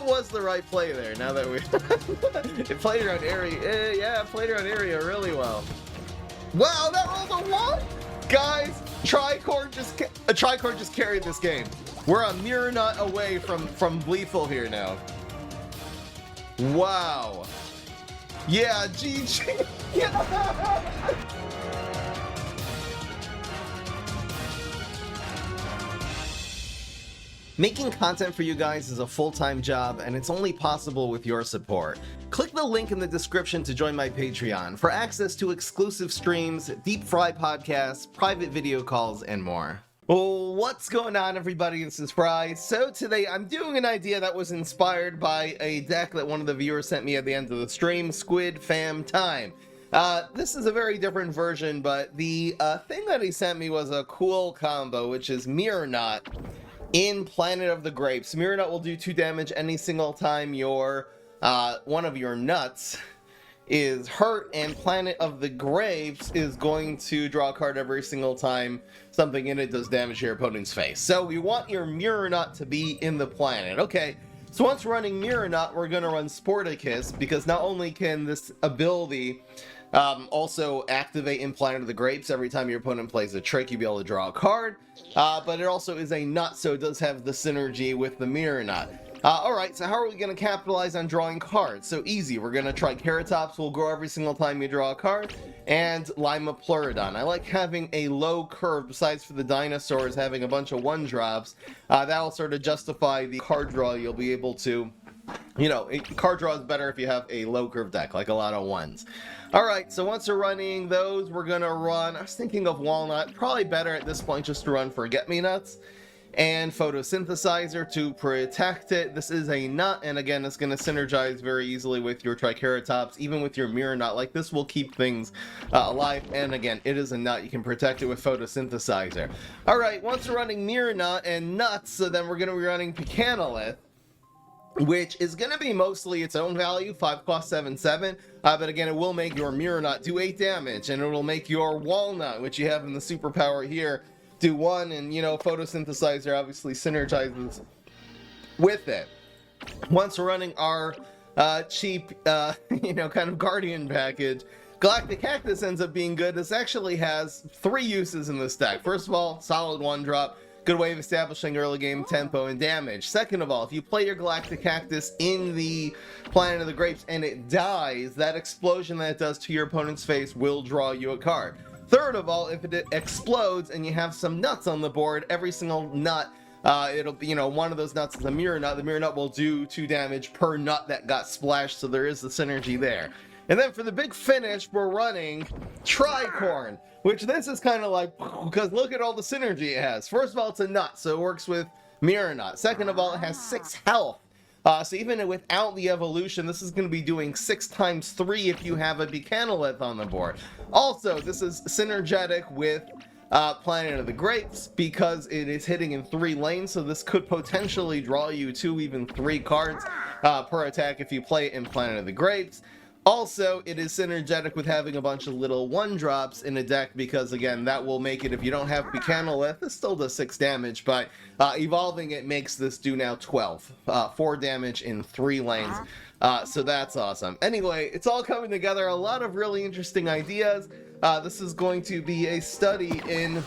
was the right play there, now that we... it played around area, yeah, it played around area really well. Wow, that rolled a 1? Guys, Tricorn just carried this game. We're a mirror nut away from lethal here now. Wow. Yeah, GG. Yeah. Making content for you guys is a full-time job, and it's only possible with your support. Click the link in the description to join my Patreon for access to exclusive streams, deep fry podcasts, private video calls, and more. Well, what's going on, everybody? This is Fry. So today I'm doing an idea that was inspired by a deck that one of the viewers sent me at the end of the stream, Squid Fam Time. This is a very different version, but the thing that he sent me was a cool combo, which is Mirror Knot in Planet of the Grapes. Mirror Knot will do 2 damage any single time your one of your nuts is hurt, and Planet of the Grapes is going to draw a card every single time something in it does damage to your opponent's face. So we want your Mirror Knot to be in the planet. Okay, so once running Mirror Knot, we're going to run Sporticus, because not only can this ability also activate in Planet of the Grapes every time your opponent plays a trick, you'll be able to draw a card, but it also is a nut, so it does have the synergy with the Mirror Knot. Alright, so how are we going to capitalize on drawing cards? So easy, we're going to try Triceratops, will grow every single time you draw a card, and Lima Pleurodon. I like having a low curve, besides for the dinosaurs having a bunch of 1-drops. That'll sort of justify the card draw you'll be able to... You know, card draw is better if you have a low curve deck, like a lot of 1s. Alright, so once we're running those, we're going to run... I was thinking of Walnut, probably better at this point just to run Forget-Me-Nuts. And Photosynthesizer to protect it. This is a nut, and again, it's going to synergize very easily with your Triceratops, even with your Mirror Knot. Like, this will keep things alive, and again, it is a nut. You can protect it with Photosynthesizer. Alright, once we're running Mirror Knot and Nuts, so then we're going to be running Pecanolith, which is going to be mostly its own value, 5 cost 7/7, but again, it will make your Mirror Knot do 8 damage, and it will make your Walnut, which you have in the superpower here, do 1, and you know, Photosynthesizer obviously synergizes with it. Once we're running our cheap, you know, kind of Guardian package, Galactic Cactus ends up being good. This actually has 3 uses in this deck. First of all, solid 1-drop. Good way of establishing early game tempo and damage. Second of all, if you play your Galactic Cactus in the Planet of the Grapes and it dies, that explosion that it does to your opponent's face will draw you a card. Third of all, if it explodes and you have some nuts on the board, every single nut, it'll be, you know, one of those nuts is a Mirror Nut. The Mirror Nut will do 2 damage per nut that got splashed, so there is the synergy there. And then for the big finish, we're running Tricorn, which this is kind of like, because look at all the synergy it has. First of all, it's a nut, so it works with Mirror Nut. Second of all, it has 6 health. So even without the evolution, this is going to be doing 6 times 3 if you have a Pecanolith on the board. Also, this is synergetic with Planet of the Grapes because it is hitting in 3 lanes, so this could potentially draw you 2, even 3 cards per attack if you play it in Planet of the Grapes. Also, it is synergetic with having a bunch of little 1-drops in a deck because, again, that will make it, if you don't have Pecanolith, it still does 6 damage, but evolving it makes this do now 12. 4 damage in 3 lanes, so that's awesome. Anyway, it's all coming together, a lot of really interesting ideas. This is going to be a study in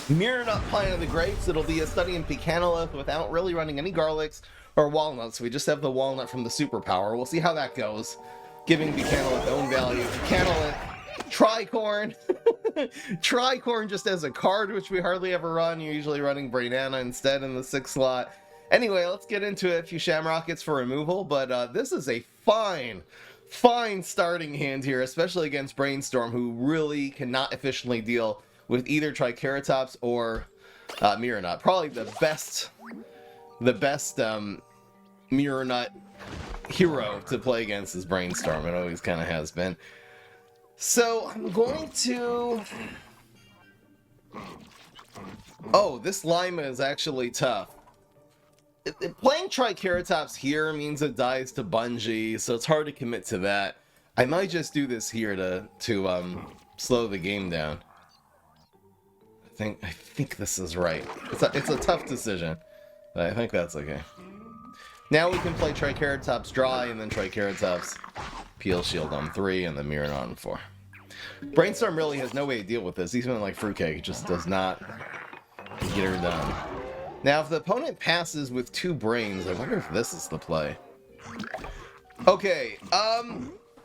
Mirror Nut Planet of the Grapes. It'll be a study in Pecanolith without really running any garlics or walnuts. We just have the walnut from the superpower. We'll see how that goes. Giving Pecanolith own value. Pecanolith, Tricorn. Tricorn just as a card, which we hardly ever run. You're usually running Brainana instead in the 6th slot. Anyway, let's get into it. A few Shamrockets for removal, but this is a fine starting hand here, especially against Brainstorm, who really cannot efficiently deal with either Triceratops or Mirror Nut. Probably the best Mirror Nut hero to play against is Brainstorm. It always kind of has been. So I'm going to... Oh, this Lima is actually tough. Playing Triceratops here means it dies to Bungee, so it's hard to commit to that. I might just do this here to slow the game down. I think this is right. It's a tough decision, but I think that's okay. Now we can play Triceratops dry and then Triceratops Peel Shield on 3 and then Mirror on 4. Brainstorm really has no way to deal with this. Even like Fruitcake, it just does not get her done. Now, if the opponent passes with 2 brains, I wonder if this is the play. Okay,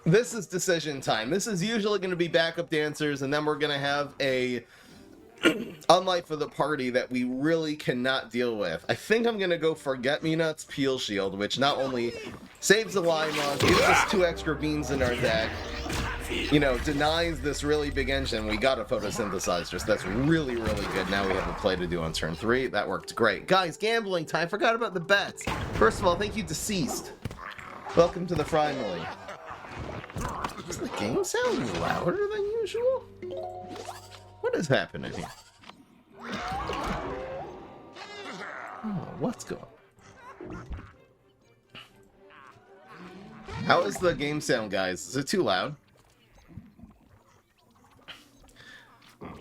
this is decision time. This is usually going to be backup dancers, and then we're going to have a unlight for the party that we really cannot deal with. I think I'm going to go Forget-Me-Nuts Peel Shield, which not only saves the line loss, gives us 2 extra beans in our deck, you know, denies this really big engine. We got a photosynthesizer, so that's really, really good. Now we have a play to do on turn 3. That worked great. Guys, gambling time. Forgot about the bets. First of all, thank you, Deceased. Welcome to the Family. Does the game sound louder than usual? What is happening here? Oh, what's going on? How is the game sound, guys? Is it too loud?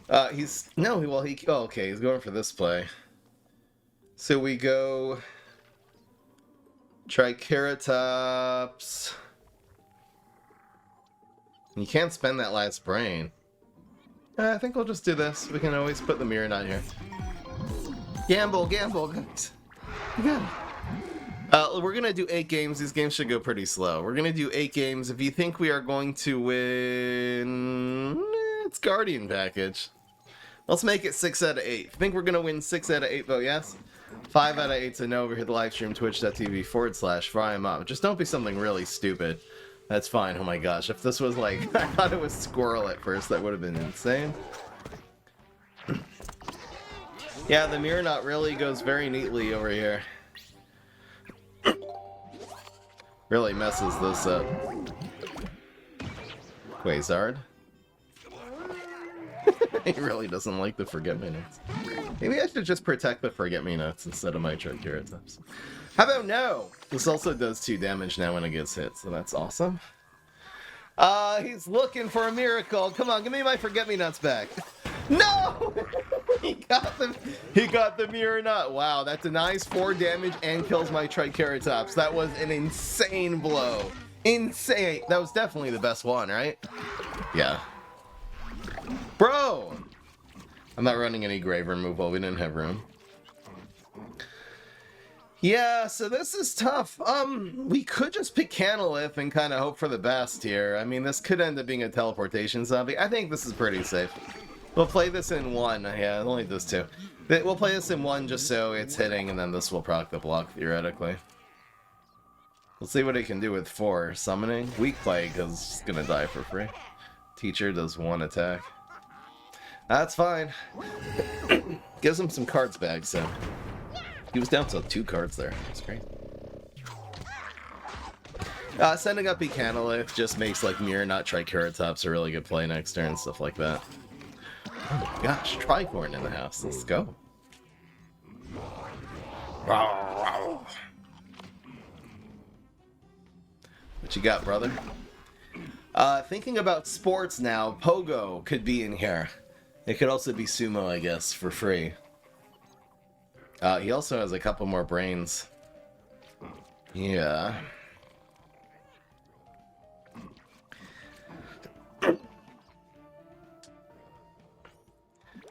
Oh, okay, he's going for this play. So we go Triceratops. You can't spend that last brain. I think we'll just do this. We can always put the mirror on here. Gamble, guys. Yeah. We're gonna do 8 games. These games should go pretty slow. We're gonna do 8 games. If you think we are going to win, it's Guardian package. Let's make it 6 out of 8. If you think we're gonna win 6 out of 8, vote yes. 5 out of 8 to no. Over here, the live stream, twitch.tv/FryEmUp. Just don't be something really stupid. That's fine. Oh my gosh, if this was like, I thought it was Squirrel at first, that would have been insane. Yeah, the mirror knot really goes very neatly over here. Really messes this up. Quasar. He really doesn't like the Forget-Me-Nuts. Maybe I should just protect the Forget-Me-Nuts instead of my Triceratops. How about no? This also does 2 damage now when it gets hit, so that's awesome. He's looking for a miracle. Come on, give me my Forget-Me-Nuts back. No! He got the mirror nut. Wow, that denies 4 damage and kills my Triceratops. That was an insane blow. Insane. That was definitely the best one, right? Yeah. Bro! I'm not running any grave removal. We didn't have room. Yeah, so this is tough. We could just pick Canalith and kind of hope for the best here. I mean, this could end up being a teleportation zombie. I think this is pretty safe. We'll play this in 1. Yeah, it only does 2. We'll play this in 1 just so it's hitting, and then this will proc the block, theoretically. We'll see what it can do with 4. Summoning. Weak play, because it's going to die for free. Teacher does 1 attack. That's fine. Gives him some cards back, so... He was down to 2 cards there. That's great. Sending up Canalith just makes like Mirror Knot Triceratops a really good play next turn and stuff like that. Oh my gosh, Tricorn in the house. Let's go. What you got, brother? Thinking about sports now, Pogo could be in here. It could also be Sumo, I guess, for free. He also has a couple more brains. Yeah.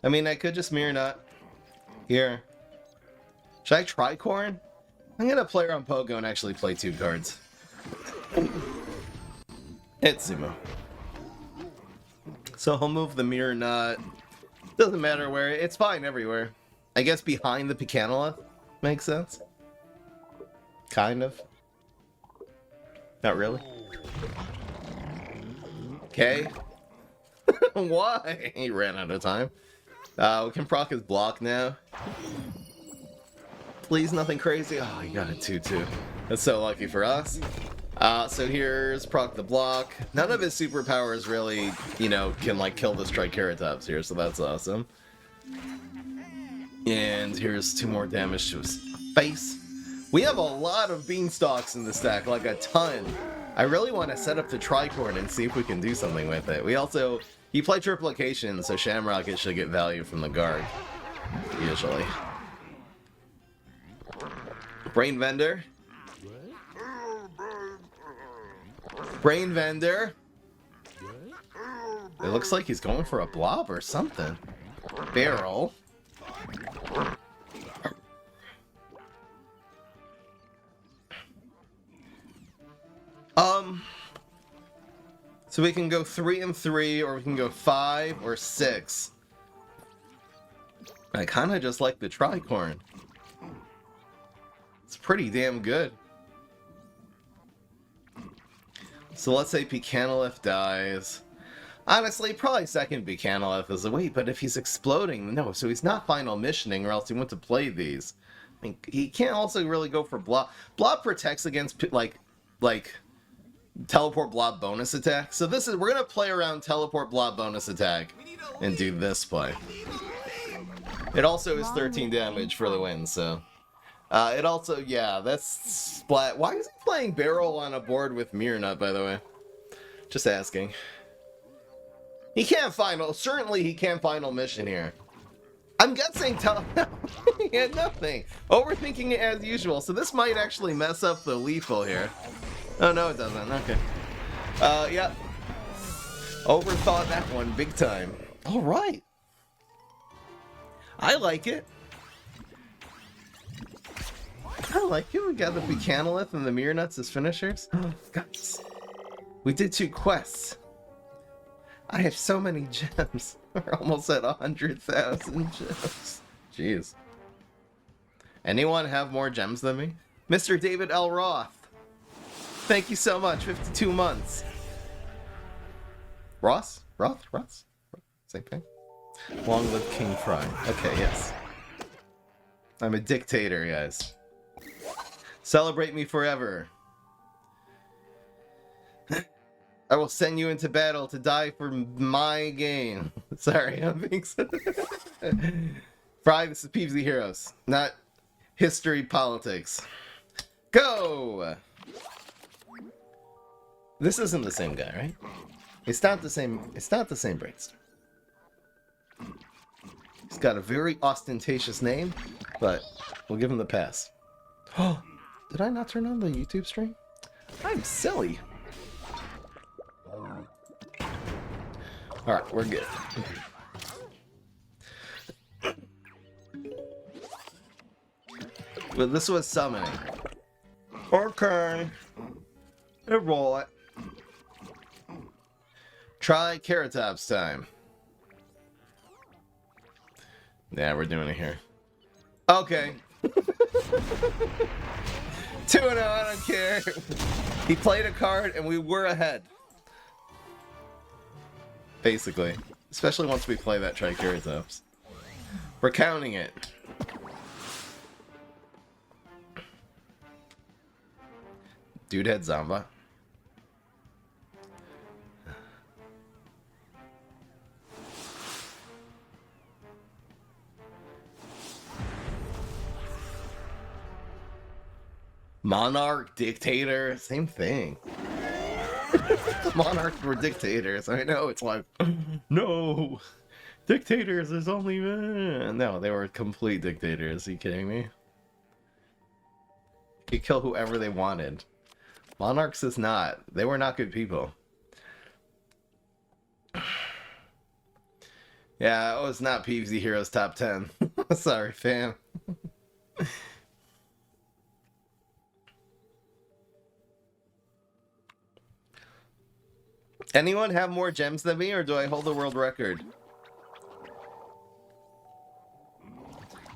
I mean, I could just Mirror Knot. Here. Should I try Corn? I'm gonna play around Pogo and actually play 2 cards. It's Sumo. So he'll move the Mirror Knot. Doesn't matter where. It's fine everywhere. I guess behind the Picanula makes sense. Kind of. Not really. Okay. Why? He ran out of time. We can proc his block now. Please, nothing crazy. Oh, he got a 2-2. That's so lucky for us. So here's proc the block. None of his superpowers really, you know, can like kill this Triceratops here, so that's awesome. And here's 2 more damage to his face. We have a lot of beanstalks in the stack, like a ton. I really want to set up the Tricorn and see if we can do something with it. We also, he played Triplication, so Shamrocket should get value from the guard, usually. Brain Vendor. Brain Vendor. It looks like he's going for a blob or something. Barrel. So we can go 3 and 3, or we can go 5 or 6. I kind of just like the tricorn. It's pretty damn good. So let's say Pecanolith dies. Honestly, probably second Pecanolith is a wait, but if he's exploding, no, so he's not final missioning, or else he went to play these. I mean, he can't also really go for Blob. Blob protects against, like Teleport Blob bonus attack. So this is, we're gonna play around Teleport Blob bonus attack and do this play. It also is 13 damage for the win, so. It also, yeah, that's splat. Why is he playing Barrel on a board with Mirnut, by the way? Just asking. He can't final, certainly he can't final mission here. I'm guessing he had nothing. Overthinking it as usual, so this might actually mess up the lethal here. Oh, no, it doesn't. Okay. Yeah. Overthought that one big time. All right. I like it. I like it. We got the Pecanolith and the Mirnuts as finishers. Oh, guys. We did 2 quests. I have so many gems. We're almost at 100,000 gems. Jeez. Anyone have more gems than me? Mr. David L. Roth. Thank you so much. 52 months. Ross? Roth? Same thing. Long live King Fry. Okay, yes. I'm a dictator, guys. Celebrate me forever. I will send you into battle to die for my game. Sorry, I'm being so... Fry, this is PvZ Heroes, not history politics. Go! This isn't the same guy, right? It's not the same brainstorm. He's got a very ostentatious name, but we'll give him the pass. Oh, did I not turn on the YouTube stream? I'm silly. Alright, we're good. But this was summoning. Okay. Roll it. Try Caratops time. Yeah, we're doing it here. Okay. 2-0, I don't care. He played a card and we were ahead. Basically. Especially once we play that Triceratops. We're counting it. Dude had Zamba. Monarch, dictator, same thing. Monarchs were dictators. I know, it's like, no, dictators is only... No, they were complete dictators. Are you kidding me? You kill whoever they wanted. Monarchs is not. They were not good people. Yeah, it was not PvZ Heroes top 10. Sorry, fam. Anyone have more gems than me, or do I hold the world record?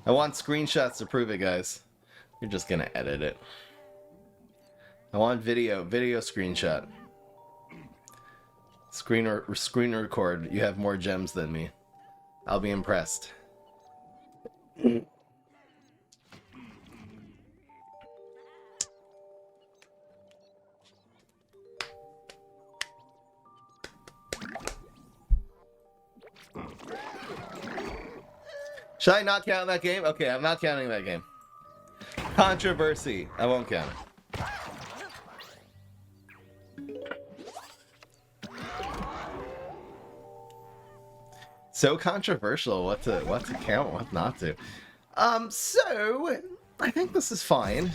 I want screenshots to prove it, guys. You're just gonna edit it. I want video screenshot. Screen record. You have more gems than me. I'll be impressed. Should I not count that game? Okay, I'm not counting that game. Controversy. I won't count it. So controversial what to count, what not to. So I think this is fine.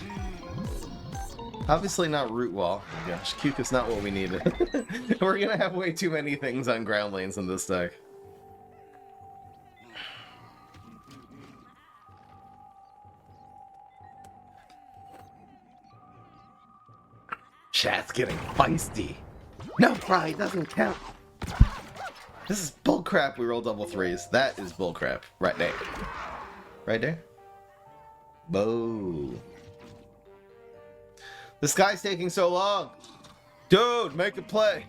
Obviously not root wall. Oh my gosh, Cuke is not what we needed. We're gonna have way too many things on ground lanes in this deck. Chat's getting feisty. No, pride doesn't count. This is bullcrap. We roll double threes. That is bullcrap. Right there. Right there. Whoa. This guy's taking so long. Dude, make a play.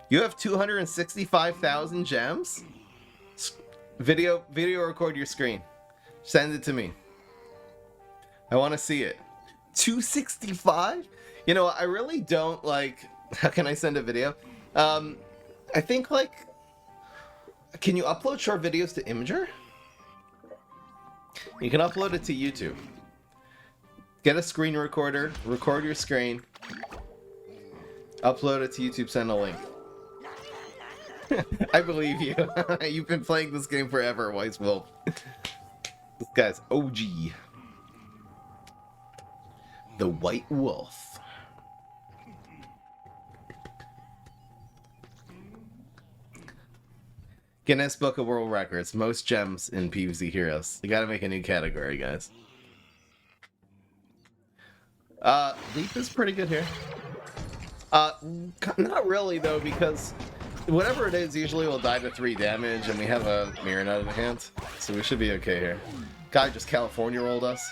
You have 265,000 gems? Video record your screen. Send it to me. I want to see it. 265? You know, I really don't like... How can I send a video? I think, like... Can you upload short videos to Imager? You can upload it to YouTube. Get a screen recorder, record your screen, upload it to YouTube, send a link. I believe you. You've been playing this game forever, Wise Wolf. This guy's OG. The White Wolf. Guinness Book of World Records. Most gems in PvZ Heroes. You gotta make a new category, guys. Leap is pretty good here. Not really, though, because whatever it is usually will die to 3 damage, and we have a Mirror Nut in hand, so we should be okay here. Guy just California rolled us.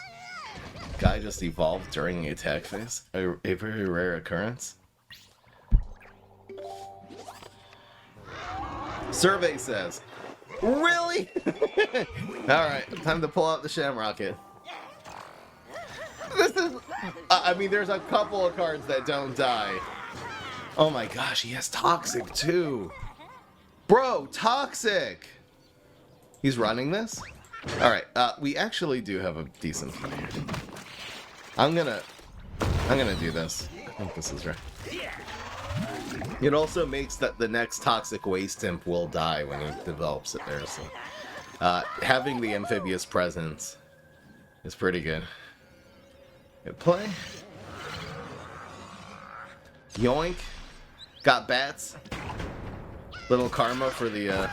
Guy just evolved during the attack phase. A very rare occurrence. Survey says, really? Alright, time to pull out the Shamrocket. This is... I mean, there's a couple of cards that don't die. Oh my gosh, he has Toxic too. Bro, Toxic! He's running this? Alright, we actually do have a decent play here. I'm gonna do this. I think this is right. It also makes that the next Toxic Waste Imp will die when he develops it there, so... having the Amphibious Presence is pretty good. Good play. Yoink. Got bats. Little karma for the, I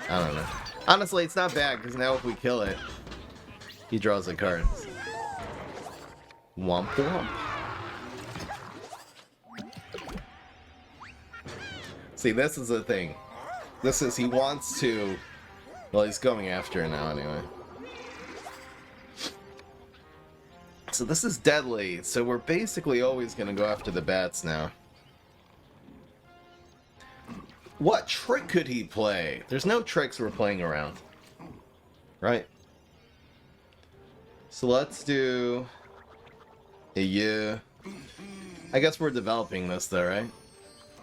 don't know. Honestly, it's not bad, because now if we kill it, he draws a card. Womp womp. See, this is the thing. This is, he wants to... Well, he's going after it now anyway. So this is deadly, so we're basically always going to go after the bats now. What trick could he play? There's no tricks we're playing around. Right? So let's do... Yeah. I guess we're developing this though, right?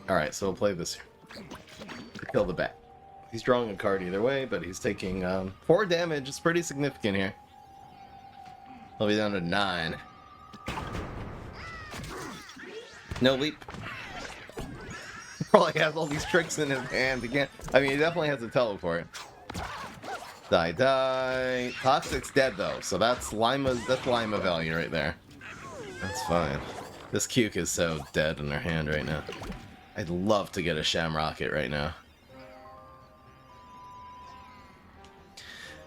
Alright, so we'll play this here. Kill the bat. He's drawing a card either way, but he's taking 4 damage. It's pretty significant here. He'll be down to 9. No leap. Probably has all these tricks in his hand again. I mean, he definitely has a teleport. Die. Toxic's dead though, so that's Lima value right there. That's fine. This Cuke is so dead in their hand right now. I'd love to get a Shamrocket right now.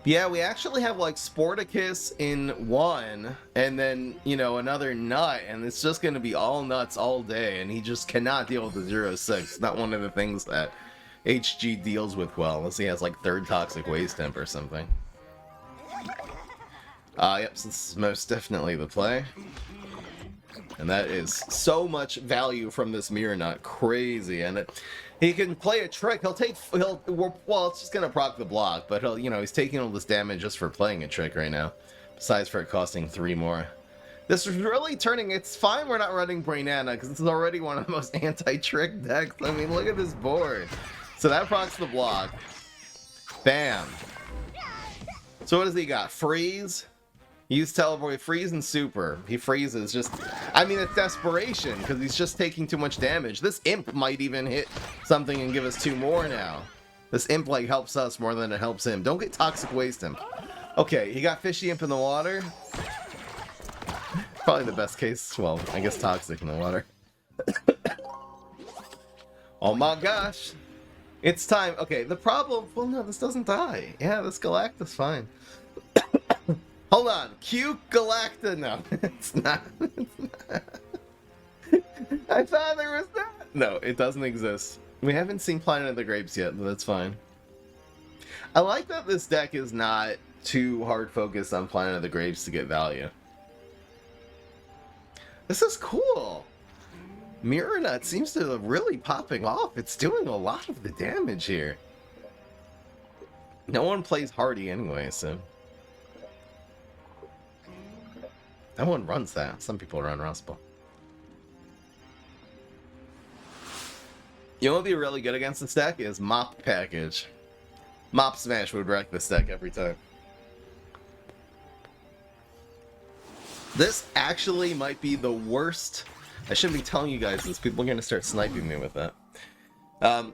Yeah, we actually have like Sporticus in 1, and then, you know, another nut, and it's just going to be all nuts all day, and he just cannot deal with the 0-6. Not one of the things that HG deals with well, unless he has like 3rd Toxic Waste Imp or something. Yep, so this is most definitely the play. And that is so much value from this Mirror Nut. Crazy. And he can play a trick. Well, it's just going to proc the block, but he'll, you know, he's taking all this damage just for playing a trick right now. Besides for it costing 3 more. This is really turning, it's fine we're not running Brainana, because this is already one of the most anti-trick decks. I mean, look at this board. So that procs the block. Bam. So what does he got? Freeze? Use teleport, freeze and super. He freezes just... I mean, it's desperation, because he's just taking too much damage. This imp might even hit something and give us 2 more now. This imp, like, helps us more than it helps him. Don't get Toxic Waste Imp. Okay, he got Fishy Imp in the water. Probably the best case. Well, I guess toxic in the water. Oh my gosh. It's time. Okay, the problem... Well, no, this doesn't die. Yeah, this Galacta's fine. Hold on. Q Galacta? No, it's not. I thought there was that. No, it doesn't exist. We haven't seen Planet of the Grapes yet, but that's fine. I like that this deck is not too hard focused on Planet of the Grapes to get value. This is cool. Mirror Nut seems to be really popping off. It's doing a lot of the damage here. No one plays Hardy anyway, so... No one runs that. Some people run Rustball. You know what would be really good against this deck is Mop Package. Mop Smash would wreck this deck every time. This actually might be the worst... I shouldn't be telling you guys this. People are going to start sniping me with that.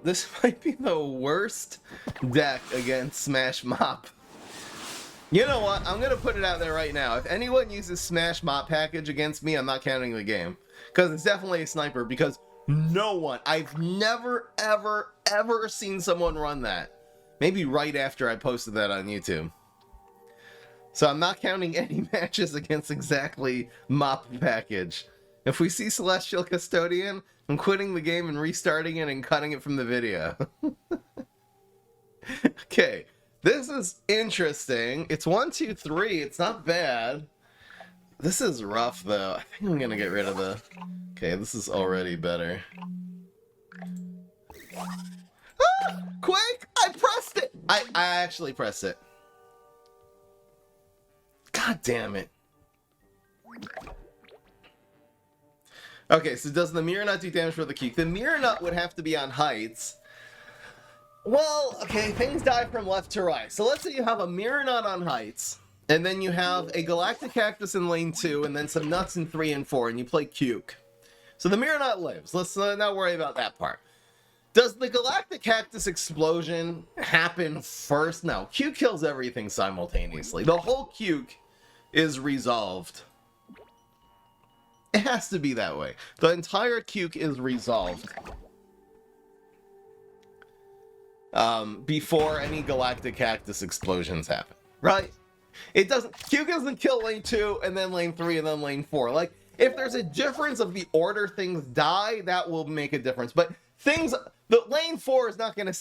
This might be the worst deck against Smash Mop. You know what? I'm going to put it out there right now. If anyone uses Smash Mop Package against me, I'm not counting the game. Because it's definitely a sniper. Because no one... I've never, ever, ever seen someone run that. Maybe right after I posted that on YouTube. So I'm not counting any matches against exactly Mop Package. If we see Celestial Custodian, I'm quitting the game and restarting it and cutting it from the video. Okay, this is interesting. It's 1, 2, 3. It's not bad. This is rough, though. I think I'm going to get rid of the... Okay, this is already better. Ah! Quick! I pressed it! I actually pressed it. God damn it. Okay, so does the Mirror Nut do damage for the Q? The Mirror Nut would have to be on heights. Well, okay, things die from left to right. So let's say you have a Mirror Nut on heights, and then you have a Galactic Cactus in lane 2, and then some nuts in 3 and 4, and you play Cuke. So the Mirror Nut lives. Let's not worry about that part. Does the Galactic Cactus explosion happen first? No, Cuke kills everything simultaneously. The whole Cuke is resolved. It has to be that way. The entire Cuke is resolved before any Galactic Cactus explosions happen. Right? It doesn't... Cuke doesn't kill lane 2, and then lane 3, and then lane 4. Like, if there's a difference of the order things die, that will make a difference. But things... The lane 4 is not going to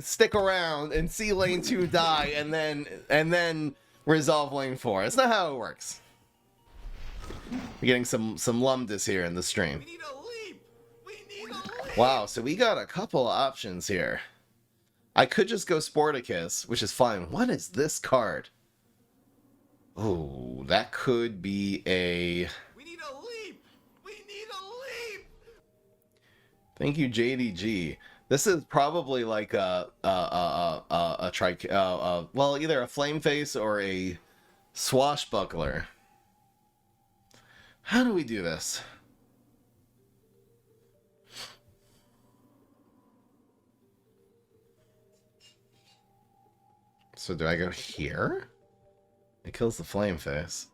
stick around and see lane 2 die, and then resolve lane 4. That's not how it works. We're getting some Lumdus here in the stream. We need a leap. We need a leap. Wow, so we got a couple of options here. I could just go Sporticus, which is fine. What is this card? Oh, that could be a... We need a leap. We need a leap. Thank you, JDG. This is probably like well, either a Flame Face or a Swashbuckler. How do we do this? So do I go here? It kills the Flame Face.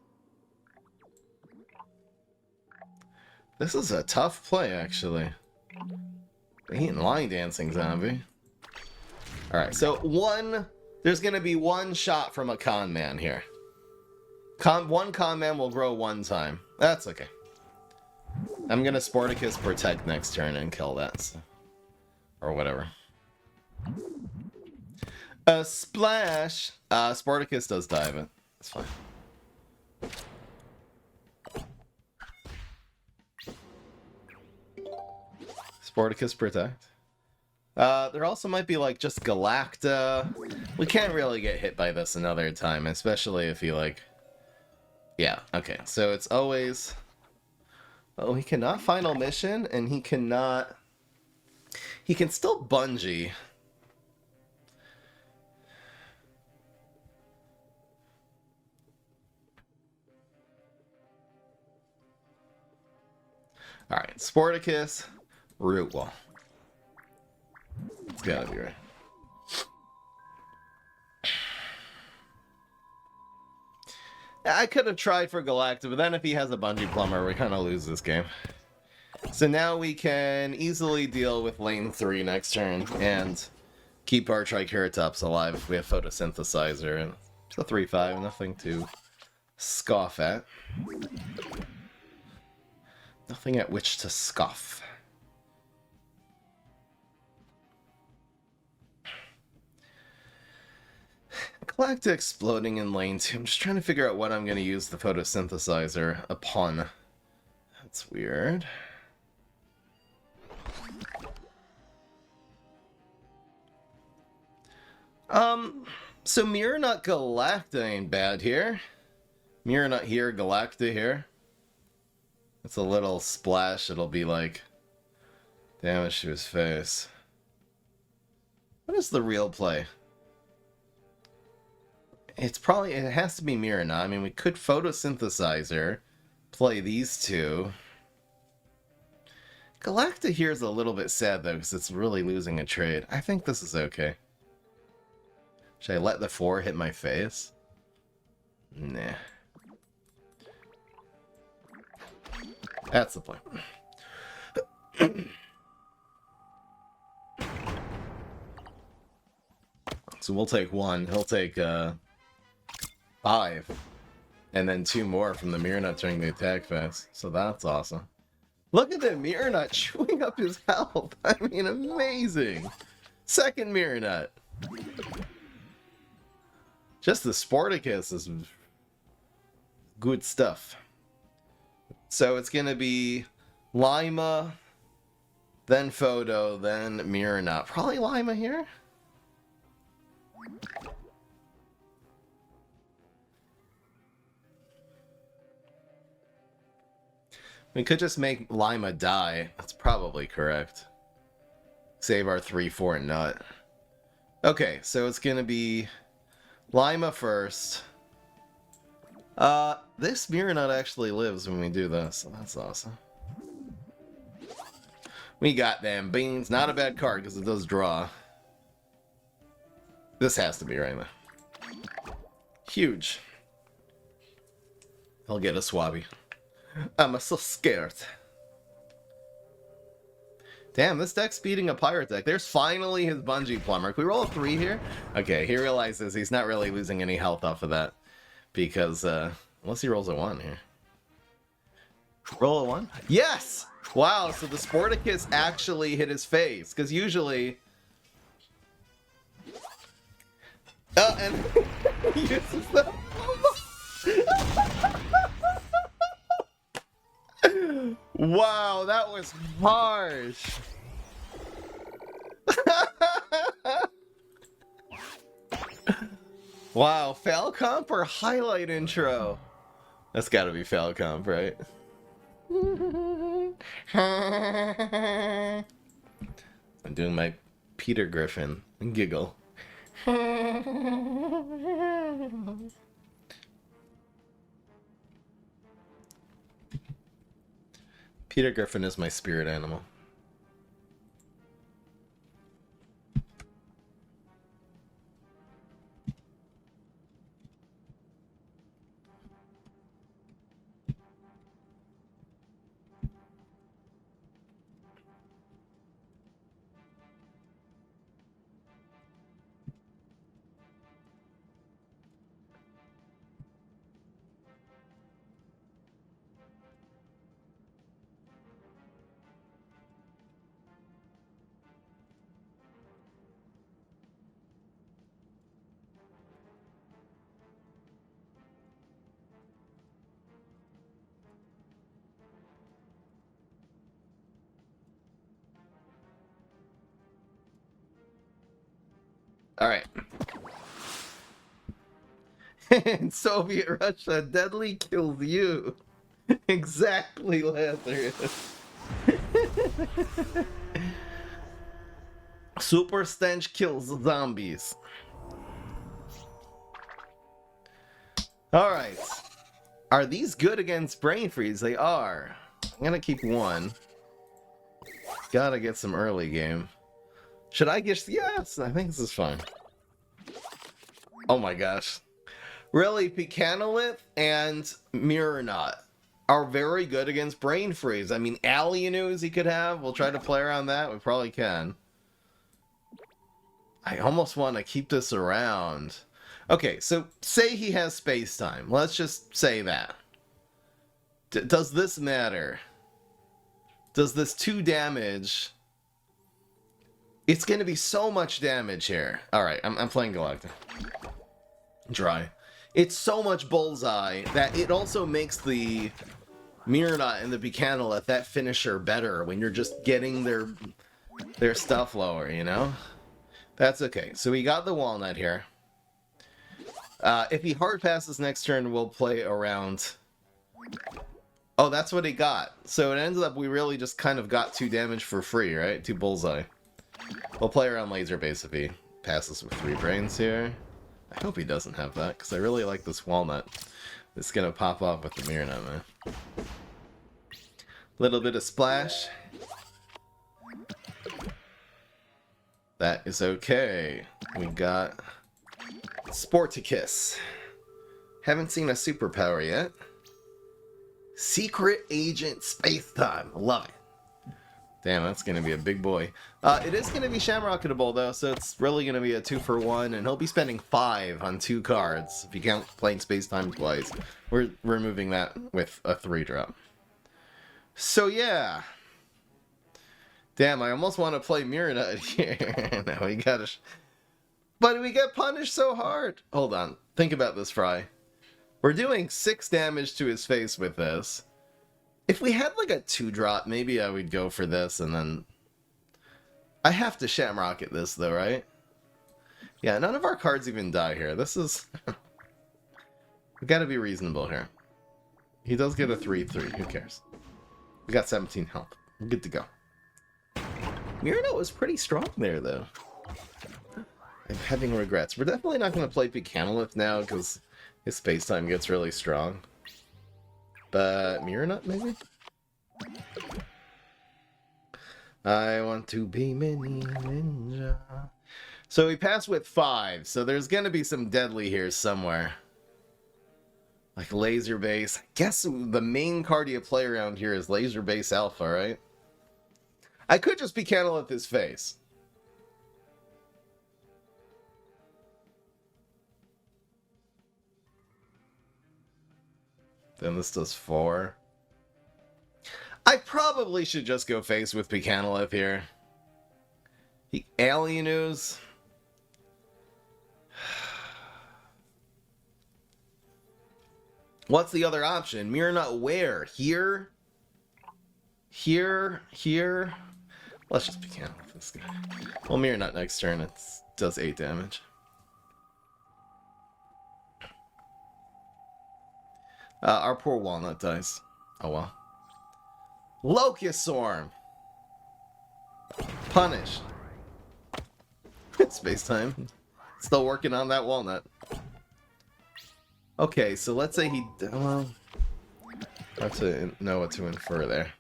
This is a tough play, actually. He ain't line dancing, zombie. Alright, so there's gonna be one shot from a con man here. One con man will grow one time. That's okay. I'm gonna Sporticus Protect next turn and kill that. So. Or whatever. A splash! Sporticus does dive it. That's fine. Sporticus Protect. There also might be like just Galacta. We can't really get hit by this another time, especially if you like... Yeah, okay, so it's always... Oh, he cannot Final Mission, and he cannot... He can still Bungee. Alright, Sporticus, Root Wall. It's gotta be right. I could have tried for Galacta, but then if he has a Bungee Plumber, we kind of lose this game. So now we can easily deal with lane 3 next turn and keep our Triceratops alive if we have Photosynthesizer. And it's a 3-5, nothing to scoff at. Nothing at which to scoff. Galacta exploding in lane 2. I'm just trying to figure out what I'm going to use the Photosynthesizer upon. That's weird. So Mirror Nut Galacta ain't bad here. Mirror Nut here, Galacta here. It's a little splash, it'll be like damage to his face. What is the real play? It has to be Mirror Nut. I mean, we could Photosynthesizer, play these two. Galacta here is a little bit sad though, because it's really losing a trade. I think this is okay. Should I let the 4 hit my face? Nah. That's the point. So we'll take 1. He'll take 5. And then 2 more from the Mirror Nut during the attack phase. So that's awesome. Look at the Mirror Nut chewing up his health. I mean, amazing. Second Mirror Nut. Just the Sporticus is good stuff. So it's going to be Lima, then Photo, then Mirror Nut. Probably Lima here? We could just make Lima die. That's probably correct. Save our 3-4 nut. Okay, so it's going to be Lima first. This Mirror Nut actually lives when we do this, so that's awesome. We got them beans. Not a bad card, because it does draw. This has to be right now. Huge. I'll get a Swabby. I'm so scared. Damn, this deck's beating a Pirate deck. There's finally his Bungee Plumber. Can we roll a 3 here? Okay, he realizes he's not really losing any health off of that. Because, unless he rolls a 1 here. Roll a 1? Yes! Wow, so the Sporticus actually hit his face. Because usually... and he uses the... Wow, that was harsh. Wow, fail comp or highlight intro? That's gotta be fail comp, right? I'm doing my Peter Griffin giggle. Peter Griffin is my spirit animal. Alright. In Soviet Russia, deadly kills you. Exactly, Lazarus. Super stench kills zombies. Alright. Are these good against Brain Freeze? They are. I'm gonna keep 1. Gotta get some early game. Should I get... Yes, I think this is fine. Oh my gosh. Really, Pecanolith and Mirror Knot are very good against Brain Freeze. I mean, Alienus he could have. We'll try to play around that. We probably can. I almost want to keep this around. Okay, so say he has Space Time. Let's just say that. Does this matter? Does this 2 damage... It's going to be so much damage here. Alright, I'm playing Galactic. Dry. It's so much bullseye that it also makes the Mirror Knot and the Pecanolith, that finisher, better when you're just getting their stuff lower, you know? That's okay. So we got the Walnut here. If he hard passes next turn, we'll play around... Oh, that's what he got. So it ended up we really just kind of got 2 damage for free, right? 2 bullseye. We'll play around Laser Base if he passes with 3 brains here. I hope he doesn't have that, because I really like this Walnut. It's going to pop off with the Mirror Knot, man. Little bit of splash. That is okay. We got Sporticus. Haven't seen a superpower yet. Secret Agent Space Time. Love it. Damn, that's going to be a big boy. It is going to be Shamrocketable, though, so it's really going to be a 2-for-1, and he'll be spending 5 on 2 cards. If you count playing Space Time twice. We're removing that with a 3-drop. So, yeah. Damn, I almost want to play Mirror Knot here. Now we gotta... But we get punished so hard. Hold on. Think about this, Fry. We're doing 6 damage to his face with this. If we had like a 2-drop, maybe I would go for this and then... I have to Shamrocket this though, right? Yeah, none of our cards even die here. This is... we gotta be reasonable here. He does get a 3-3. Who cares? We got 17 health. We're good to go. Mirror Knot was pretty strong there, though. I'm having regrets. We're definitely not going to play Pecanolith now, because his space-time gets really strong. But Mirror Knot, maybe? I want to be Mini Ninja. So we passed with 5, so there's going to be some deadly here somewhere. Like Laser Base. I guess the main card you play around here is Laser Base Alpha, right? I could just Pecanolith his face. Then this does 4. I probably should just go face with Pecanolith here. The Alienus. What's the other option? Mirror Knot where? Here? Here? Here? Let's just Pecanolith this guy. Well, Mirror Knot next turn. It does 8 damage. Our poor Walnut dies. Oh well. Locust Swarm! Punished. Space time. Still working on that Walnut. Okay, so let's say he... Well, I have to know what to infer there.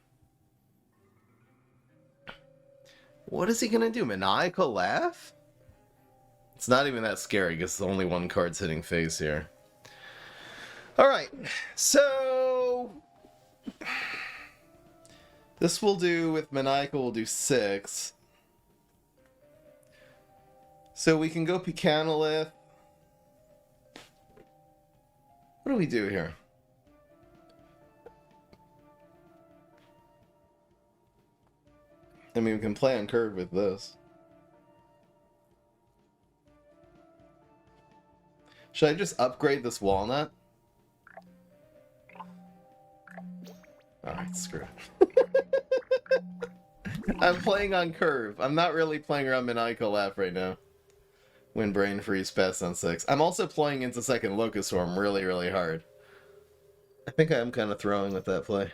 What is he gonna do? Maniacal Laugh? It's not even that scary because only 1 card's hitting face here. Alright, so... This will do, with Maniacal, we'll do 6. So we can go Pecanolith. What do we do here? I mean, we can play on curve with this. Should I just upgrade this Walnut? Alright, screw it. I'm playing on curve. I'm not really playing around Maniacal Laugh right now. When Brain Freeze passed on 6. I'm also playing into second Locust Swarm really, really hard. I think I am kind of throwing with that play.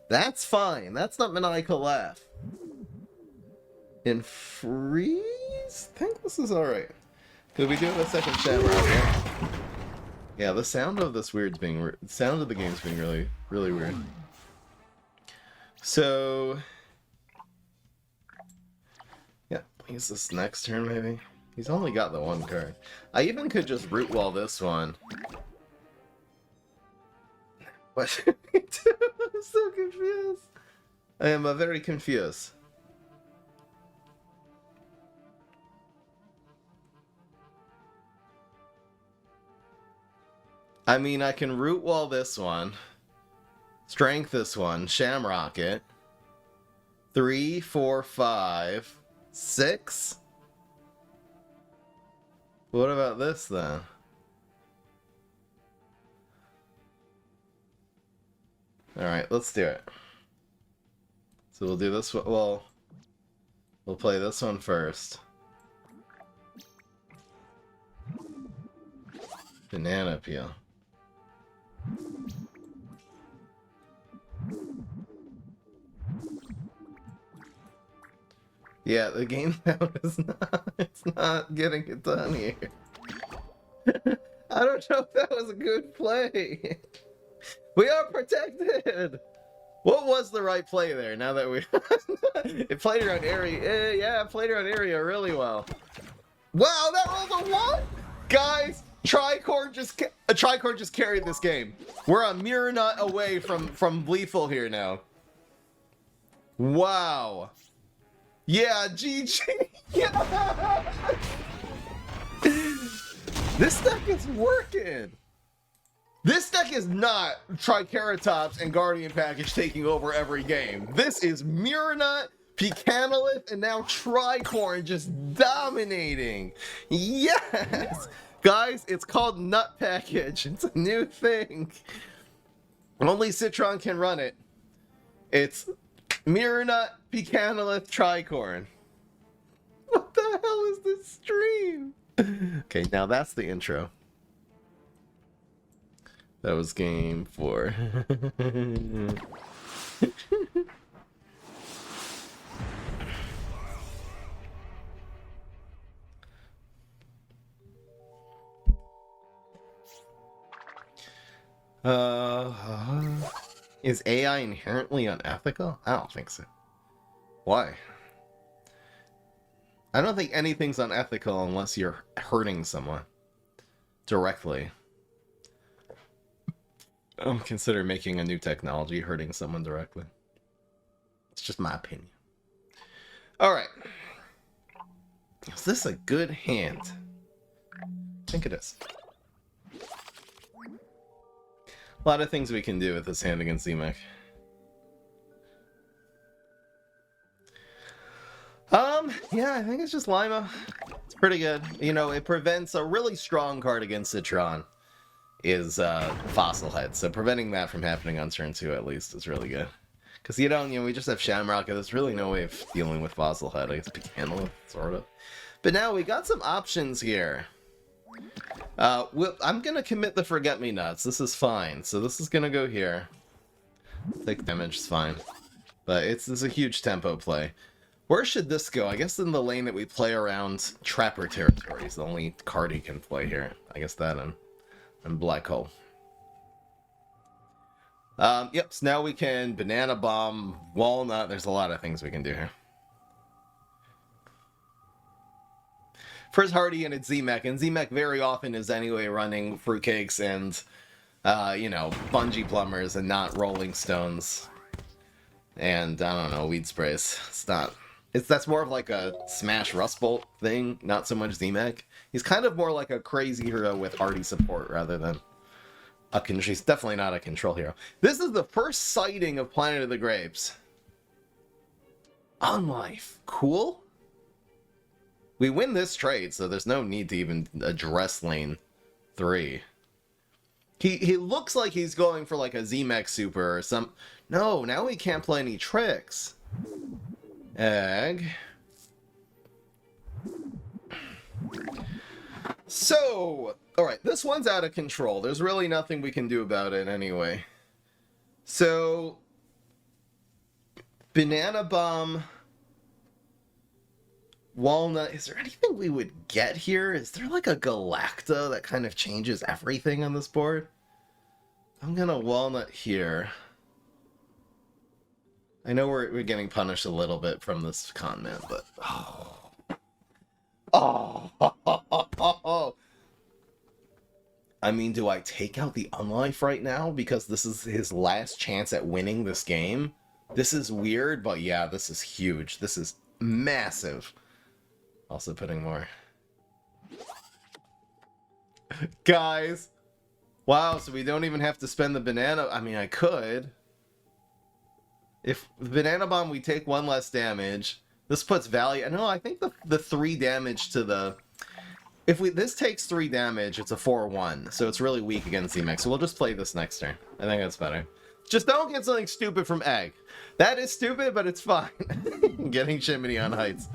That's fine. That's not Maniacal Laugh. In Freeze? I think this is alright. Could we do it with second Shamrock? Yeah, the sound of this weird's being... The sound of the game's being really, really weird. So... Yeah, use this next turn, maybe. He's only got the one card. I even could just root wall this one. What should we do? I'm so confused. I am very confused. I mean, I can root wall this one. Strength this one. Shamrock it. 3, 4, 5, 6. What about this then? Alright, let's do it. So we'll do this one. Well, we'll play this one first. Banana peel. Yeah, the game sound is it's not getting it done here. I don't know if that was a good play. We are protected! What was the right play there, now that we... It played around area... yeah, it played around area really well. Wow, that rolled a 1! Guys, Tricord just carried this game. We're a mere nut away from lethal here now. Wow. Yeah, GG! Yeah. This deck is working! This deck is not Triceratops and Guardian Package taking over every game. This is Mirrornut, Pecanolith, and now Tricorn just dominating. Yes! Guys, it's called Nut Package. It's a new thing. Only Citron can run it. It's Mirrornut, Pecanolith, Tricorn. What the hell is this stream? Okay, now that's the intro. That was game 4. Is AI inherently unethical? I don't think so. Why? I don't think anything's unethical unless you're hurting someone directly. I don't consider making a new technology hurting someone directly. It's just my opinion. Alright. Is this a good hand? I think it is. A lot of things we can do with this hand against Zemek. Yeah, I think it's just Lima. It's pretty good. You know, it prevents a really strong card against Citron. Is Fossil Head, so preventing that from happening on turn 2 at least is really good. Because you know, we just have Shamrock, and there's really no way of dealing with Fossil Head. I guess we can handle it, sort of. But now we got some options here. I'm gonna commit the Forget-Me-Nots. This is fine. So this is gonna go here. Take damage is fine. But it's a huge tempo play. Where should this go? I guess in the lane that we play around Trapper territory is the only card he can play here. I guess that and Black Hole. Yep, so now we can Banana Bomb, Walnut. There's a lot of things we can do here. First Hardy and it's Zemek, and Zemek very often is anyway running Fruitcakes and, you know, Bungee Plumbers and not Rolling Stones. And, I don't know, Weed Sprays. It's not... That's more of like a Smash Rust Bolt thing, not so much Zemek. He's kind of more like a crazy hero with hardy support rather than a control. He's definitely not a control hero. This is the first sighting of Planet of the Grapes. On life. Cool. We win this trade, so there's no need to even address lane 3. He looks like he's going for like a Zemek super or some... No, now he can't play any tricks. Egg. So, alright, this one's out of control. There's really nothing we can do about it anyway. So, Banana Bomb, Walnut, is there anything we would get here? Is there like a Galacta that kind of changes everything on this board? I'm gonna Walnut here. I know we're getting punished a little bit from this continent, but... Oh. I mean, do I take out the Unlife right now because this is his last chance at winning this game? This is weird, but yeah, this is huge. This is massive. Also putting more. Guys! Wow, so we don't even have to spend the banana... I mean, I could. If the banana bomb, we take 1 less damage. This puts value... No, I think the 3 damage to the... If this takes 3 damage, it's a 4-1, so it's really weak against Z-Mech, so we'll just play this next turn. I think that's better. Just don't get something stupid from Egg. That is stupid, but it's fine. Getting Chimney on Heights.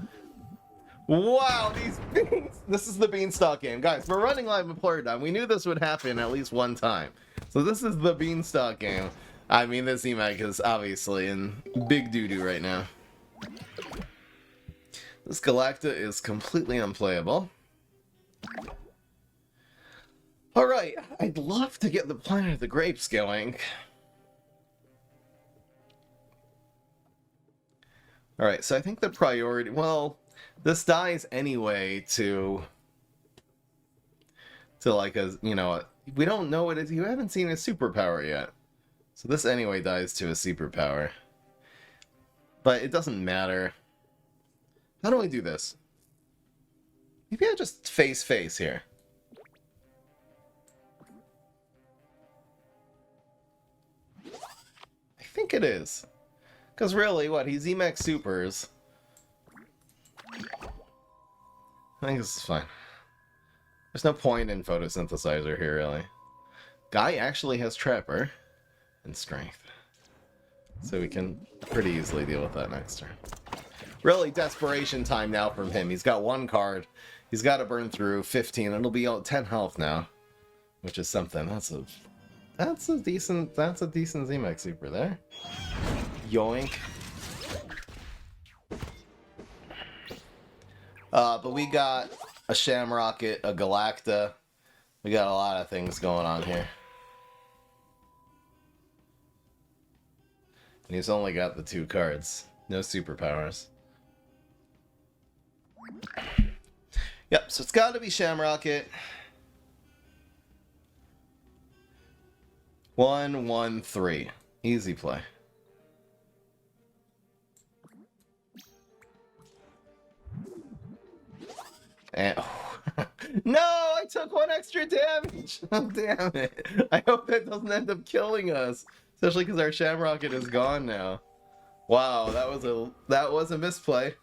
Wow, these beans! This is the Beanstalk game. Guys, we're running live with Player Time. We knew this would happen at least one time. So this is the Beanstalk game. I mean, this Z-Mech is obviously in big doo-doo right now. This Galacta is completely unplayable. Alright, I'd love to get the Planet of the Grapes going. Alright, so I think the priority... Well, this dies anyway to like a... You know, we don't know what it is. You haven't seen a superpower yet. So this anyway dies to a superpower. But it doesn't matter. How do I do this? Maybe I just face here. I think it is. Because really, what? He's Z-Mech Supers. I think this is fine. There's no point in photosynthesizer here, really. Guy actually has Trapper and Strength. So we can pretty easily deal with that next turn. Really desperation time now from him. He's got 1 card. He's got to burn through 15. It'll be 10 health now, which is something. That's a decent Z-Mech Super there. Yoink. But we got a Shamrocket, a Galacta. We got a lot of things going on here. And he's only got the 2 cards. No superpowers. Yep, so it's got to be Shamrocket. 1, 1, 3. Easy play. And, oh. No, I took 1 extra damage. Oh, damn it. I hope that doesn't end up killing us. Especially because our Shamrocket is gone now. Wow, that was a misplay.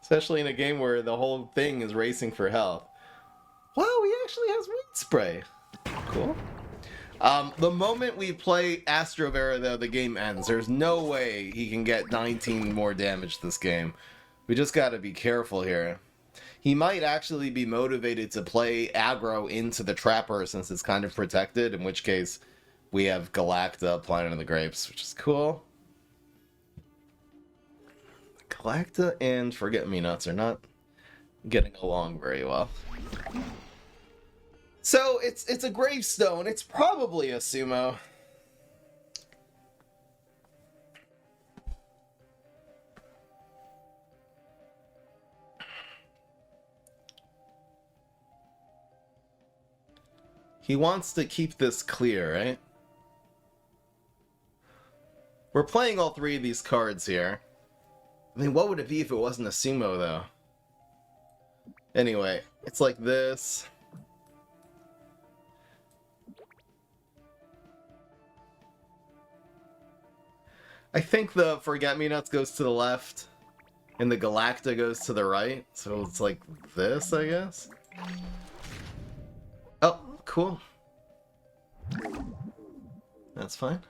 Especially in a game where the whole thing is racing for health. Wow, he actually has Weed Spray. Cool. The moment we play Astro Vera, though, the game ends. There's no way he can get 19 more damage this game. We just gotta be careful here. He might actually be motivated to play aggro into the Trapper since it's kind of protected, in which case we have Galacta, Planet of the Grapes, which is cool. Galacta and Forget-Me-Nots are not getting along very well. So, it's a Gravestone. It's probably a Sumo. He wants to keep this clear, right? We're playing all 3 of these cards here. I mean, what would it be if it wasn't a Sumo, though? Anyway, it's like this. I think the Forget-Me-Nots goes to the left, and the Galacta goes to the right, so it's like this, I guess? Oh, cool. That's fine.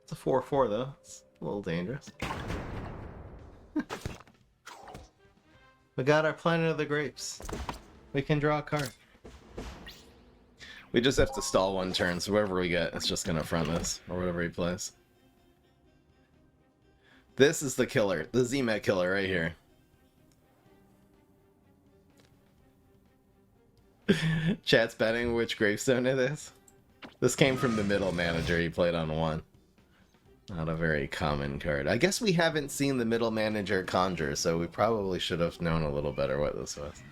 It's a 4-4, though. It's a little dangerous. We got our Planet of the Grapes. We can draw a card. We just have to stall 1 turn, so whoever we get, it's just gonna front this, or whatever he plays. This is the killer, the Z-Mech killer right here. Chat's betting which gravestone it is. This came from the middle manager, he played on 1. Not a very common card. I guess we haven't seen the middle manager conjure, so we probably should have known a little better what this was.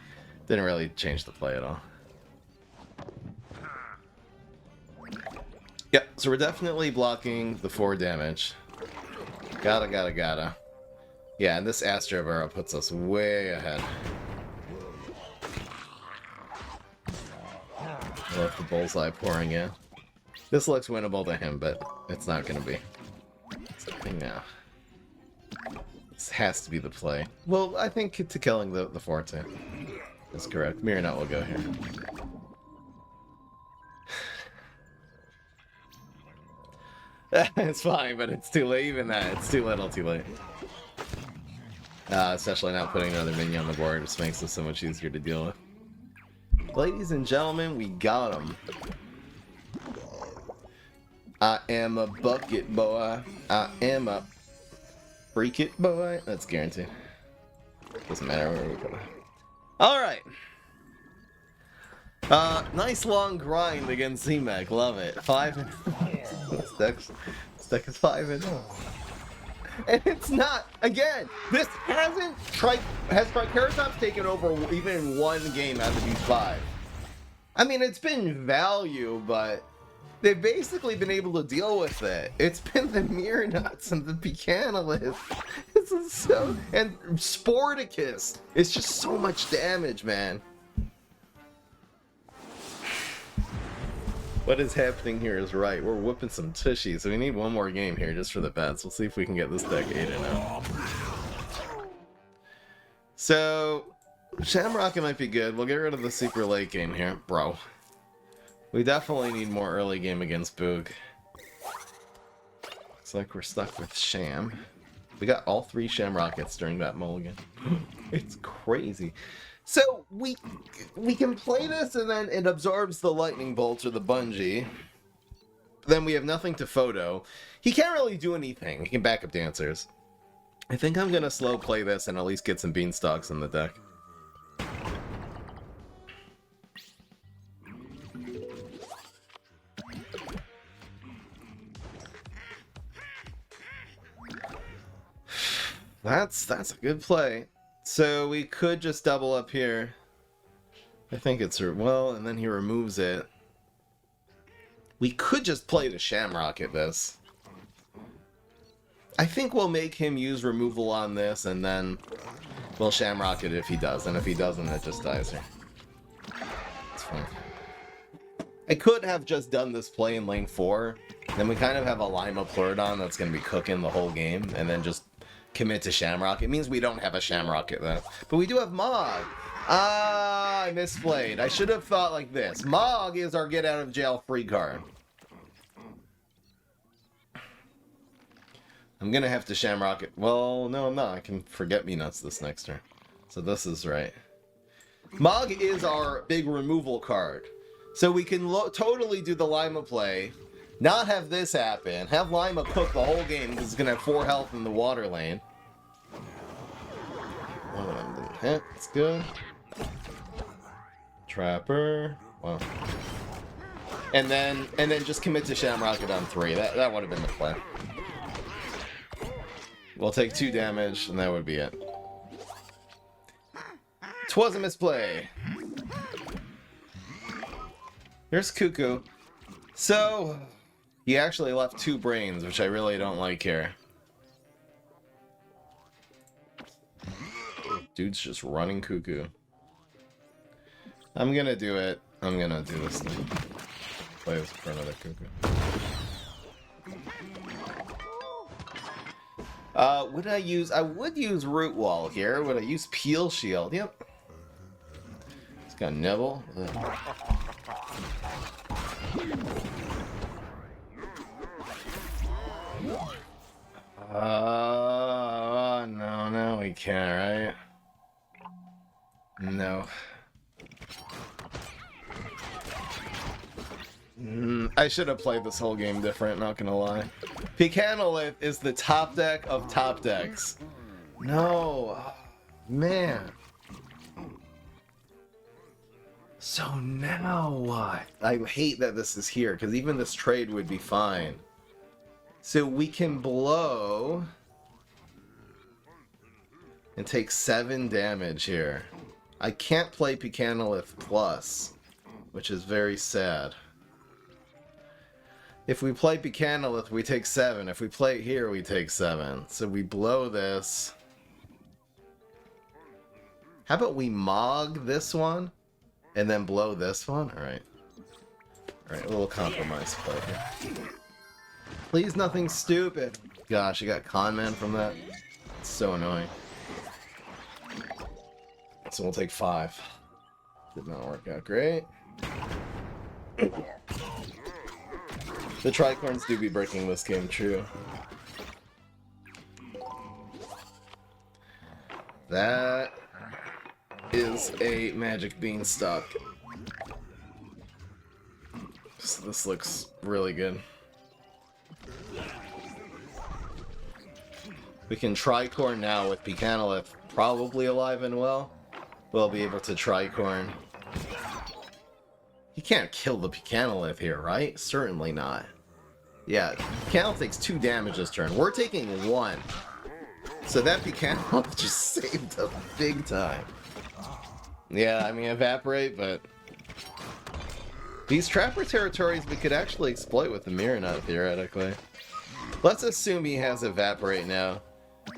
Didn't really change the play at all. Yep, so we're definitely blocking the 4 damage. Gotta. Yeah, and this Astro Barrel puts us way ahead. I love the bullseye pouring in. This looks winnable to him, but it's not gonna be. No. This has to be the play. Well, I think to killing the Forte is correct. Mirror Nut will go here. It's fine, but it's too late. Even that, it's too little too late. Especially not putting another minion on the board, just makes this so much easier to deal with. Ladies and gentlemen, we got him. I am a bucket boy. I am a freak it boy. That's guaranteed. Doesn't matter where we go. Alright. Nice long grind against C-Mech. Love it. 5 and this deck is 5 and and it's not, again, this has Triceratops taken over even in 1 game out of these 5? I mean, it's been value, but they've basically been able to deal with it. It's been the Mirror Nuts and the Pecanolith. This is so... And Sporticus. It's just so much damage, man. What is happening here is right. We're whooping some tushy, so we need one more game here just for the bets. We'll see if we can get this deck 8-0. So, Shamrocket might be good. We'll get rid of the super late game here. Bro. We definitely need more early game against Boog. Looks like we're stuck with Sham. We got all 3 Shamrockets during that mulligan. It's crazy. So, we can play this and then it absorbs the lightning bolts or the bungee. Then we have nothing to photo. He can't really do anything. He can back up dancers. I think I'm going to slow play this and at least get some beanstalks in the deck. That's a good play. So we could just double up here. I think it's... Well, and then he removes it. We could just play the Shamrock at this. I think we'll make him use removal on this, and then we'll Shamrock it if he does. And if he doesn't, it just dies here. It's fine. I could have just done this play in lane 4. Then we kind of have a Lima Pleurodon that's going to be cooking the whole game, and then just commit to Shamrock. It means we don't have a Shamrock though. But we do have Mog. Ah, I misplayed. I should have thought like this. Mog is our get out of jail free card. I'm gonna have to Shamrock it. Well, no, I'm not. I can forget me nuts this next turn. So this is right. Mog is our big removal card. So we can totally do the Lima play. Not have this happen. Have Lima cook the whole game because it's going to have 4 health in the water lane. One of them didn't hit. It's good. Trapper. Wow. And then just commit to Shamrocket on 3. That would have been the play. We'll take 2 damage and that would be it. 'Twas a misplay. Here's Cuckoo. So... He actually left 2 brains, which I really don't like here. Dude's just running Cuckoo. I'm gonna do it. I'm gonna do this thing. Play this for another Cuckoo. Would I use... I would use Root Wall here. Would I use Peel Shield? Yep. It's got Nibble. Ugh. No, we can't, right? No. I should have played this whole game different, not gonna lie. Pecanolith is the top deck of top decks. No. Man. So now what? I hate that this is here, because even this trade would be fine. So we can blow and take 7 damage here. I can't play Pecanolith Plus, which is very sad. If we play Buchanalith, we take 7. If we play it here, we take 7. So we blow this. How about we Mog this one, and then blow this one? Alright. Alright, a little compromise play here. Please, nothing stupid. Gosh, you got Con Man from that? It's so annoying. So we'll take 5. Did not work out great. The tricorns do be breaking this game, true. That is a magic beanstalk. So this looks really good. We can tricorn now with Buchanalith probably alive and well. We'll be able to tricorn. You can't kill the Buchanalith here, right? Certainly not. Yeah, Buchanalith takes 2 damage this turn. We're taking 1. So that Buchanalith just saved us big time. Yeah, I mean, Evaporate, but... These Trapper territories we could actually exploit with the Mirror Nut, theoretically. Let's assume he has Evaporate now.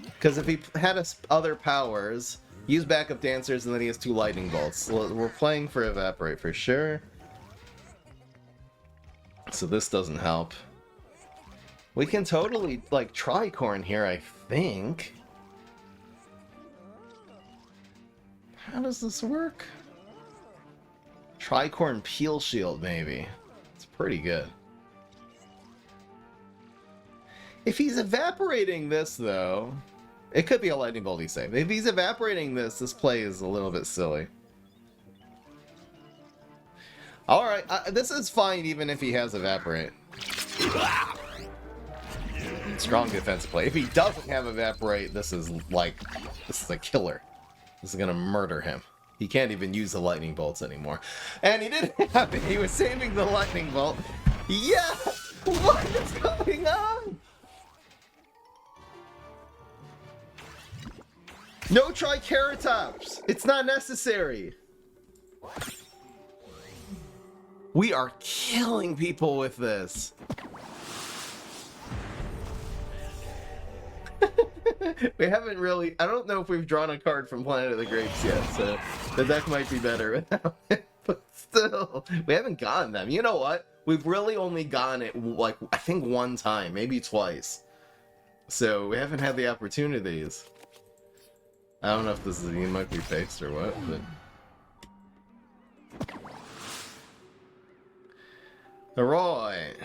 Because if he had other powers, use backup dancers, and then he has 2 lightning bolts. We're playing for Evaporate for sure. So this doesn't help. We can totally, like, tricorn here, I think. How does this work? Tricorn Peel Shield, maybe. It's pretty good. If he's evaporating this, though, it could be a lightning bolt he saved. If he's evaporating this, this play is a little bit silly. Alright, this is fine even if he has Evaporate. Strong defensive play. If he doesn't have Evaporate, this is a killer. This is gonna murder him. He can't even use the lightning bolts anymore. And he didn't have it. He was saving the lightning bolt. Yeah! What is going on? No Triceratops! It's not necessary! We are killing people with this. We haven't really... I don't know if we've drawn a card from Planet of the Grapes yet, so the deck might be better without it. But still, we haven't gotten them. You know what? We've really only gotten it, like, I think 1 time, maybe twice. So we haven't had the opportunities. I don't know if this is... He might be faced or what, but... Alright.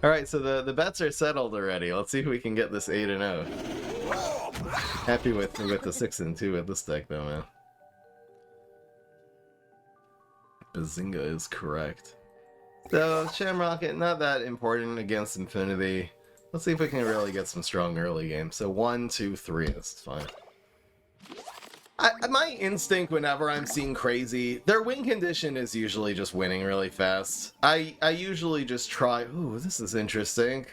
Alright, so the bets are settled already. Let's see if we can get this 8-0. Happy with the 6-2 with this deck though, man. Bazinga is correct. So, Shamrocket, not that important against Infinity. Let's see if we can really get some strong early games. So 1, 2, 3, this is fine. My instinct whenever I'm seeing crazy, their win condition is usually just winning really fast. I usually just try... Ooh, this is interesting.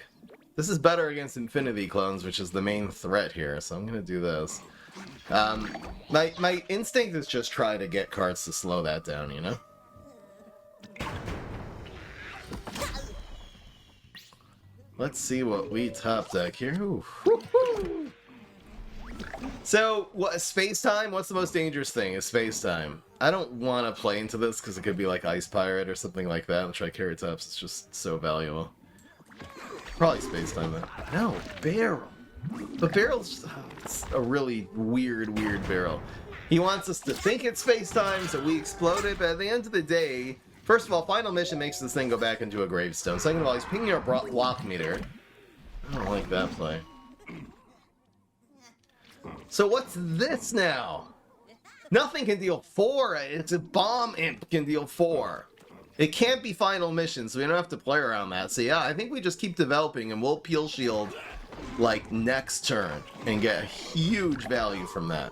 This is better against Infinity clones, which is the main threat here, so I'm gonna do this. My instinct is just try to get cards to slow that down, you know? Let's see what we top deck here. Ooh. Woo-hoo. So, what, space time? What's the most dangerous thing? Is space time. I don't want to play into this because it could be like Ice Pirate or something like that. And Triceratops is just so valuable. Probably space time though. No, barrel. The barrel's it's a really weird barrel. He wants us to think it's space time, so we explode it. But at the end of the day, first of all, Final Mission makes this thing go back into a gravestone. Second of all, he's pinging our block meter. I don't like that play. So what's this now? Nothing can deal 4. It's a bomb imp can deal 4. It can't be Final Mission, so we don't have to play around that. So yeah, I think we just keep developing and we'll Peel Shield like next turn and get a huge value from that.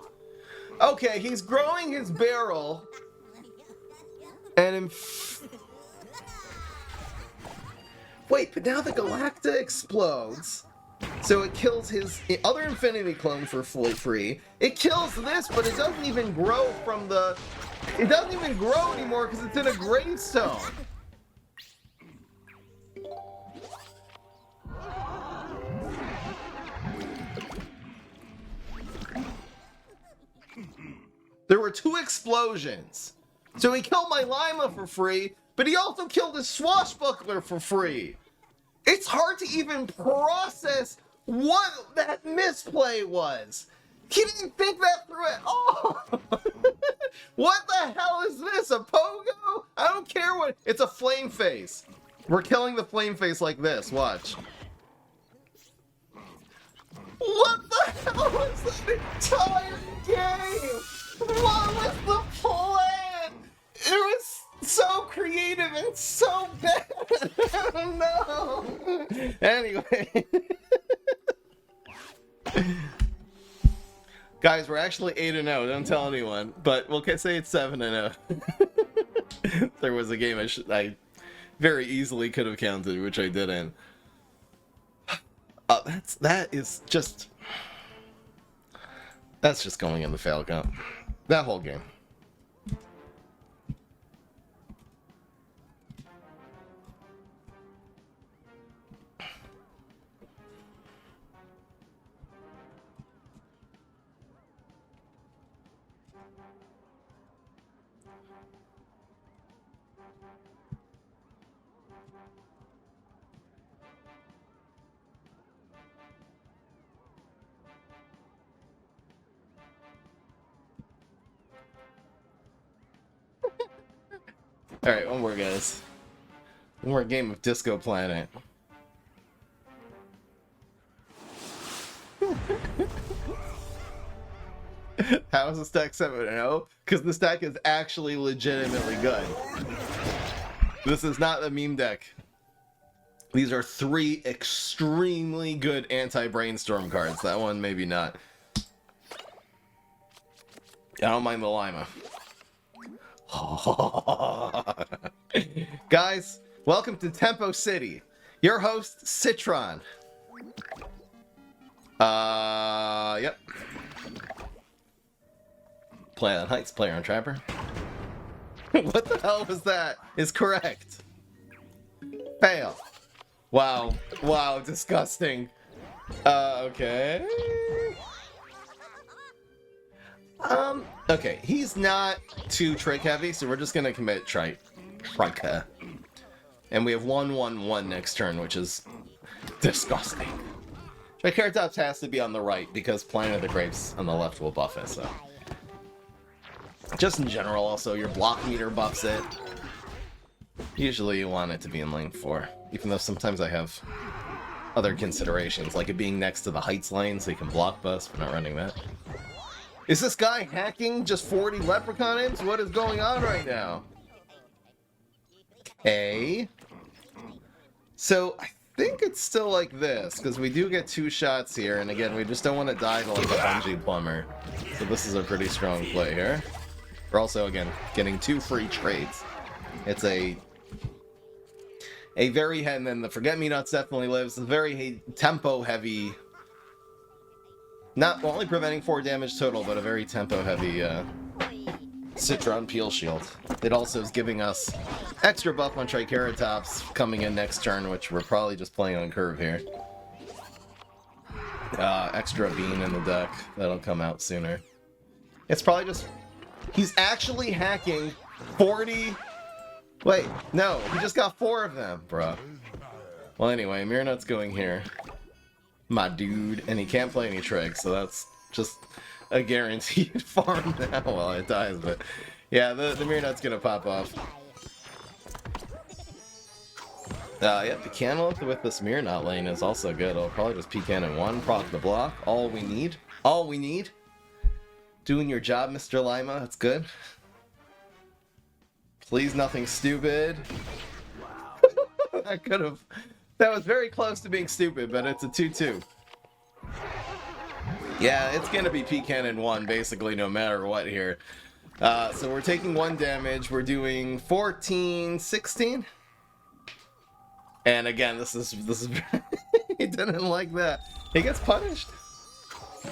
Okay, he's growing his barrel. And wait, but now the Galacta explodes. So it kills his other Infinity clone for free. It kills this, but it doesn't even grow from the... It doesn't even grow anymore because it's in a gravestone. There were 2 explosions. So he killed my Lima for free, but he also killed his Swashbuckler for free. It's hard to even process what that misplay was. He didn't think that through at all. What the hell is this? A pogo? I don't care what. It's a flame face. We're killing the flame face like this. Watch. What the hell was that entire game? What was the plan? It was so creative and so bad. I don't know. Anyway. Guys, we're actually 8-0. Don't tell anyone. But we'll say it's 7-0. There was a game I very easily could have counted, which I didn't. That's just going in the fail count. That whole game. Alright, one more, guys. One more game of Disco Planet. How is the stack 7-0? Because the stack is actually legitimately good. This is not a meme deck. These are 3 extremely good anti-brainstorm cards. That one, maybe not. I don't mind the Lima. Guys, welcome to Tempo City. Your host, Citron. Yep. Play on Heights, player on Trapper. What the hell was that? Is correct. Fail. Wow. Wow, disgusting. Okay. Okay, he's not too trick heavy, so we're just gonna commit Trika. And we have 1/1/1 next turn, which is disgusting. Triceratops has to be on the right because Planet of the Grapes on the left will buff it, so. Just in general, also, your block meter buffs it. Usually you want it to be in lane 4, even though sometimes I have other considerations, like it being next to the Heights lane so you can block bust. We're not running that. Is this guy hacking just 40 Leprechaun imps? What is going on right now? Okay. So, I think it's still like this, because we do get 2 shots here, and again, we just don't want to die to like a Bungee Plumber. So this is a pretty strong play here. We're also, again, getting 2 free trades. It's a very, and then the Forget-Me-Nots definitely lives, a very tempo-heavy... Not only preventing 4 damage total, but a very tempo-heavy Citron Peel Shield. It also is giving us extra buff on Triceratops coming in next turn, which we're probably just playing on curve here. Extra Bean in the deck. That'll come out sooner. It's probably just... He's actually hacking 40... Wait, no, he just got 4 of them, bruh. Well, anyway, Mirnut's going here. My dude, and he can't play any tricks, so that's just a guaranteed farm now while it dies, but yeah, the Mirnut's gonna pop off. Yep, the Cantaloupe with the Mirnut lane is also good. I'll probably just peek in 1, proc the block. All we need. All we need. Doing your job, Mr. Lima, that's good. Please, nothing stupid. That was very close to being stupid, but it's a 2-2. Yeah, it's gonna be P-Cannon 1, basically, no matter what here. So we're taking 1 damage. We're doing 14, 16. And again, this is He didn't like that. He gets punished.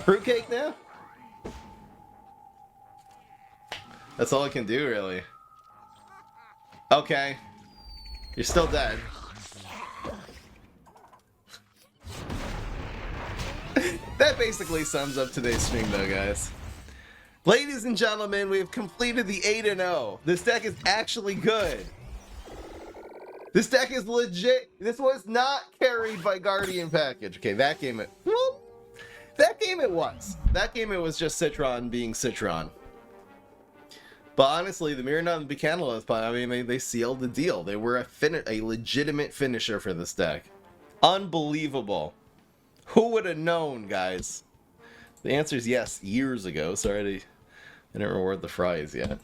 Fruitcake now? That's all I can do, really. Okay. You're still dead. That basically sums up today's stream, though, guys. Ladies and gentlemen, we have completed the 8-0. This deck is actually good. This deck is legit. This was not carried by Guardian Package. Okay, that game it... Well, that game it was. That game it was just Citron being Citron. But honestly, the Mirrodon and Buchanan, I mean, they sealed the deal. They were a legitimate finisher for this deck. Unbelievable. Who would have known, guys? The answer is yes, years ago. Sorry, I didn't reward the fries yet.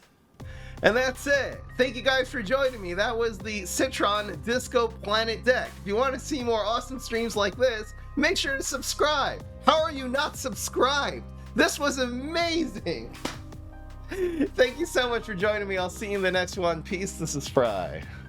And that's it. Thank you guys for joining me. That was the Citron Disco Planet deck. If you want to see more awesome streams like this, make sure to subscribe. How are you not subscribed? This was amazing. Thank you so much for joining me. I'll see you in the next one. Peace. This is Fry.